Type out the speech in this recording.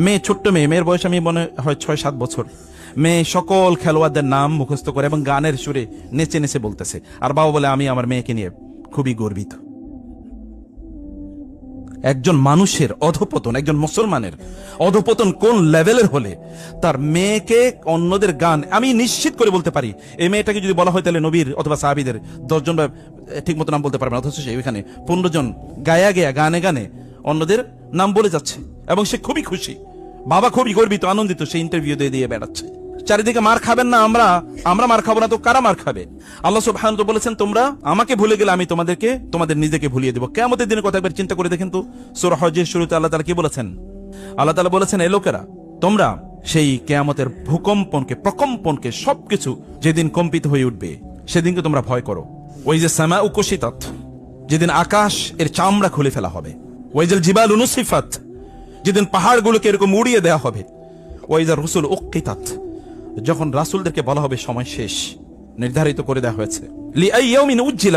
মেয়ে, ছোট্ট মেয়ে, মেয়ের বয়স আমি মনে হয় 6-7 বছর। মেয়ে সকল খেলোয়াড়দের নাম মুখস্থ করে এবং গানের সুরে নেচে নেচে বলতেছে, আর বাবা বলে আমি আমার মেয়েকে নিয়ে খুবই গর্বিত। একজন মানুষের অধপতন, একজন মুসলমানের অধপতন কোন লেভেলের হলে তার মেয়েকে অন্যদের গান, আমি নিশ্চিত করে বলতে পারি এই মেয়েটাকে যদি বলা হয় তাহলে নবীর অথবা সাহাবীদের 10 জন ঠিক মতো নাম বলতে পারবে না, অথচ সে ওইখানে 15 জন গায়া গেয়া গানে গানে অন্যদের নাম বলে যাচ্ছে এবং সে খুবই খুশি। বাবা খুবই গর্বিত, আনন্দিত, সে ইন্টারভিউ দিয়ে বেড়াচ্ছে। চারিদিকে মার খাবেন না, আমরা মার খাবো না তো কারা মার খাবে? আল্লাহ সুবহানাহু ওয়া তাআলা বলেছেন, তোমরা আমাকে ভুলে গেলে আমি তোমাদের নিজেকে ভুলিয়ে দেব। কিয়ামতের দিনের কথা একবার চিন্তা করে দেখেন তো, সূরা হজের শুরুতে আল্লাহ তাআলা কি বলেছেন? আল্লাহ তাআলা বলেছেন, এই লোকেরা, তোমরা সেই কিয়ামতের ভূকম্পনকে, প্রকম্পনকে, সবকিছু যেদিন কম্পিত হয়ে উঠবে সেদিনকে তোমরা ভয় করো। ওই যে সামাউ কুশিতাত, যেদিন আকাশ এর চামড়া খুলে ফেলা হবে। ওয়াইজাল জিবালু নুসিফাত, যেদিন পাহাড়গুলোকে এরকম উড়িয়ে দেওয়া হবে। ওয়াইজার রুসুল উক্কিতাত, যখন রাসূলদেরকে বলা হবে সময় শেষ, নির্ধারিত করে দেওয়া হয়েছে। লিআইয়াউমিন উজ্জিলাত